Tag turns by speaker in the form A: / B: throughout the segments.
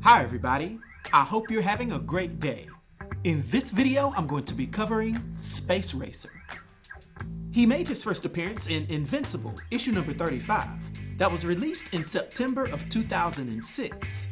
A: Hi everybody, I hope you're having a great day. In this video, I'm going to be covering Space Racer. He made his first appearance in Invincible, issue number 35, that was released in September of 2006.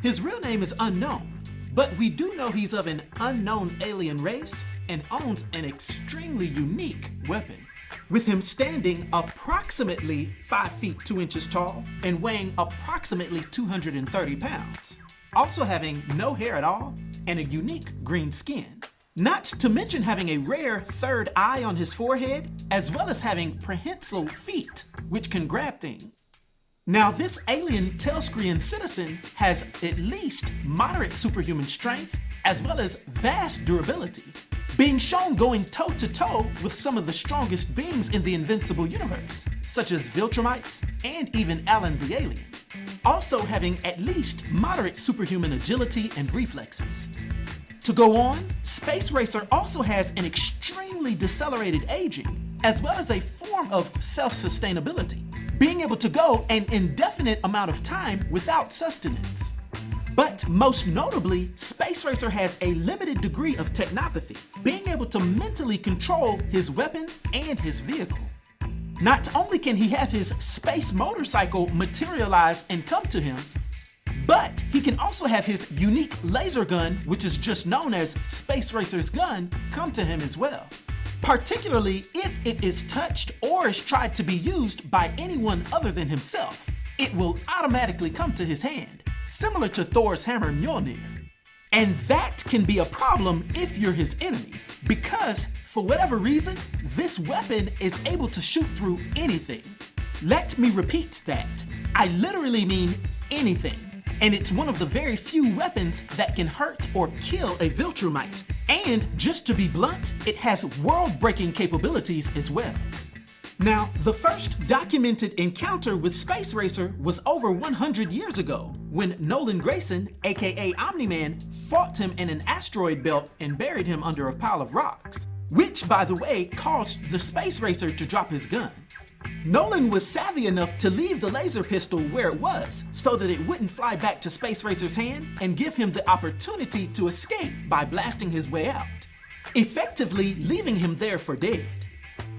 A: His real name is unknown, but we do know he's of an unknown alien race and owns an extremely unique weapon, with him standing approximately 5 feet 2 inches tall and weighing approximately 230 pounds, also having no hair at all and a unique green skin. Not to mention having a rare third eye on his forehead, as well as having prehensile feet, which can grab things. Now this alien Talescrian citizen has at least moderate superhuman strength, as well as vast durability, being shown going toe-to-toe with some of the strongest beings in the Invincible Universe, such as Viltrumites and even Alan the Alien, also having at least moderate superhuman agility and reflexes. To go on, Space Racer also has an extremely decelerated aging, as well as a form of self-sustainability, being able to go an indefinite amount of time without sustenance. But most notably, Space Racer has a limited degree of technopathy, being able to mentally control his weapon and his vehicle. Not only can he have his space motorcycle materialize and come to him, but he can also have his unique laser gun, which is just known as Space Racer's gun, come to him as well. Particularly if it is touched or is tried to be used by anyone other than himself, it will automatically come to his hand, similar to Thor's hammer Mjolnir. And that can be a problem if you're his enemy, because for whatever reason, this weapon is able to shoot through anything. Let me repeat that. I literally mean anything. And it's one of the very few weapons that can hurt or kill a Viltrumite. And just to be blunt, it has world-breaking capabilities as well. Now, the first documented encounter with Space Racer was over 100 years ago, when Nolan Grayson, aka Omni-Man, fought him in an asteroid belt and buried him under a pile of rocks, which, by the way, caused the Space Racer to drop his gun. Nolan was savvy enough to leave the laser pistol where it was so that it wouldn't fly back to Space Racer's hand and give him the opportunity to escape by blasting his way out, effectively leaving him there for dead.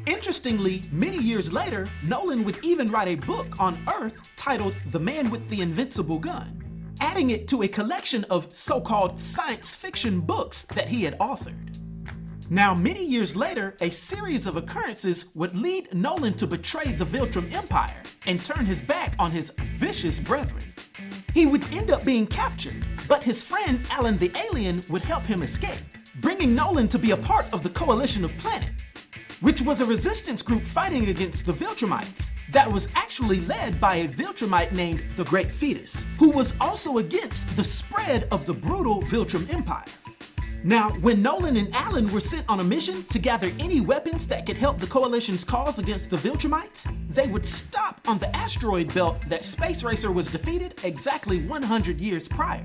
A: Interestingly, many years later, Nolan would even write a book on Earth titled The Man with the Invincible Gun, adding it to a collection of so-called science fiction books that he had authored. Now, many years later, a series of occurrences would lead Nolan to betray the Viltrum Empire and turn his back on his vicious brethren. He would end up being captured, but his friend Alan the Alien would help him escape, bringing Nolan to be a part of the Coalition of Planet, which was a resistance group fighting against the Viltrumites that was actually led by a Viltrumite named the Great Fetus, who was also against the spread of the brutal Viltrum Empire. Now, when Nolan and Alan were sent on a mission to gather any weapons that could help the Coalition's cause against the Viltrumites, they would stop on the asteroid belt that Space Racer was defeated exactly 100 years prior.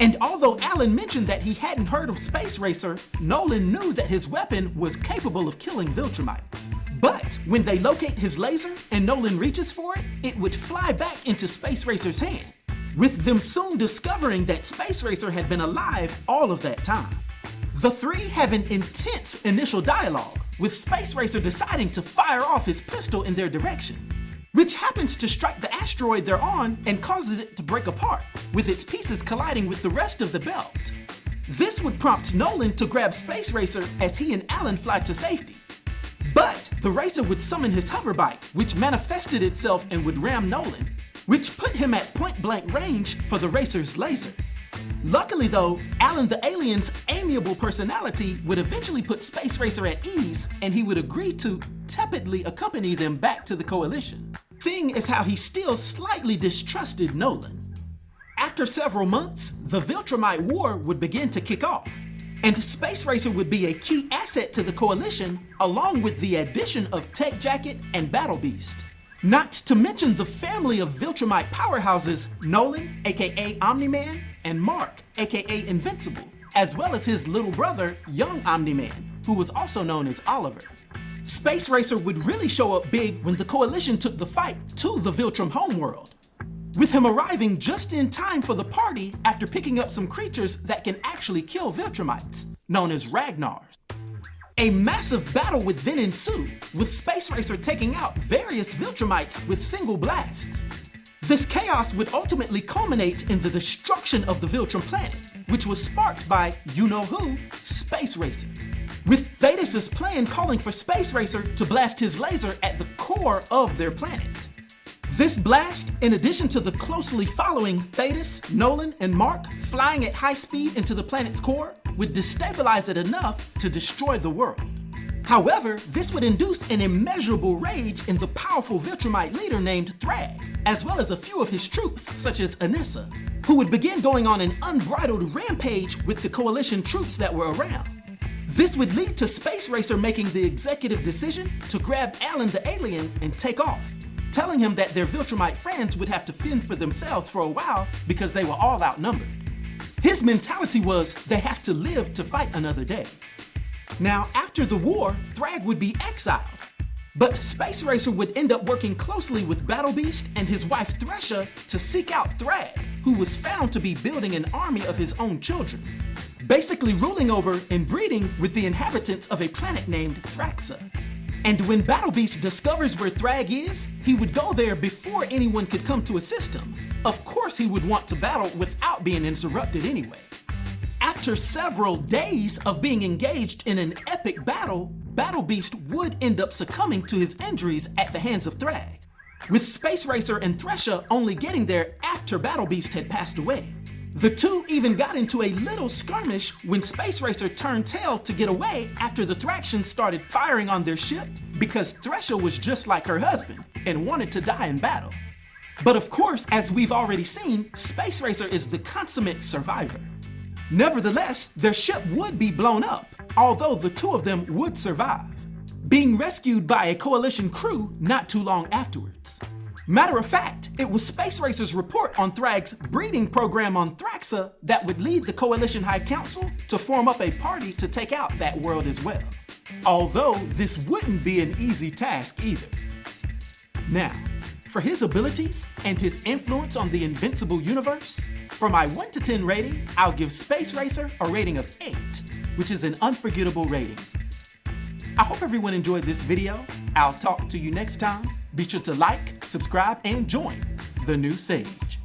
A: And although Alan mentioned that he hadn't heard of Space Racer, Nolan knew that his weapon was capable of killing Viltrumites. But when they locate his laser and Nolan reaches for it, it would fly back into Space Racer's hand, with them soon discovering that Space Racer had been alive all of that time. The three have an intense initial dialogue, with Space Racer deciding to fire off his pistol in their direction, which happens to strike the asteroid they're on and causes it to break apart, with its pieces colliding with the rest of the belt. This would prompt Nolan to grab Space Racer as he and Alan fly to safety. But the racer would summon his hoverbike, which manifested itself and would ram Nolan, which put him at point-blank range for the racer's laser. Luckily though, Alan the Alien's amiable personality would eventually put Space Racer at ease, and he would agree to tepidly accompany them back to the Coalition, seeing as how he still slightly distrusted Nolan. After several months, the Viltrumite War would begin to kick off, and Space Racer would be a key asset to the Coalition, along with the addition of Tech Jacket and Battle Beast. Not to mention the family of Viltrumite powerhouses Nolan, aka Omni-Man, and Mark, aka Invincible, as well as his little brother, young Omni-Man, who was also known as Oliver. Space Racer would really show up big when the Coalition took the fight to the Viltrum homeworld. with him arriving just in time for the party after picking up some creatures that can actually kill Viltrumites, known as Ragnars. A massive battle would then ensue, with Space Racer taking out various Viltrumites with single blasts. This chaos would ultimately culminate in the destruction of the Viltrum planet, which was sparked by you-know-who, Space Racer, with Thetis' plan calling for Space Racer to blast his laser at the core of their planet. This blast, in addition to the closely following Thetis, Nolan, and Mark flying at high speed into the planet's core, would destabilize it enough to destroy the world. However, this would induce an immeasurable rage in the powerful Viltrumite leader named Thragg, as well as a few of his troops, such as Anissa, who would begin going on an unbridled rampage with the coalition troops that were around. This would lead to Space Racer making the executive decision to grab Alan the alien and take off, telling him that their Viltrumite friends would have to fend for themselves for a while because they were all outnumbered. His mentality was they have to live to fight another day. Now, after the war, Thragg would be exiled, but Space Racer would end up working closely with Battle Beast and his wife Thraxa to seek out Thragg, who was found to be building an army of his own children, basically ruling over and breeding with the inhabitants of a planet named Thraxa. And when Battle Beast discovers where Thragg is, he would go there before anyone could come to assist him. Of course, he would want to battle without being interrupted anyway. After several days of being engaged in an epic battle, Battle Beast would end up succumbing to his injuries at the hands of Thragg, with Space Racer and Thraxa only getting there after Battle Beast had passed away. The two even got into a little skirmish when Space Racer turned tail to get away after the Thraxians started firing on their ship because Thraxa was just like her husband and wanted to die in battle. But of course, as we've already seen, Space Racer is the consummate survivor. Nevertheless, their ship would be blown up, although the two of them would survive, being rescued by a coalition crew not too long afterwards. Matter of fact, it was Space Racer's report on Thragg's breeding program on Thraxa that would lead the Coalition High Council to form up a party to take out that world as well. Although this wouldn't be an easy task either. Now, for his abilities and his influence on the Invincible Universe, for my 1 to 10 rating, I'll give Space Racer a rating of 8, which is an unforgettable rating. I hope everyone enjoyed this video. I'll talk to you next time. Be sure to like, subscribe, and join the new Sage.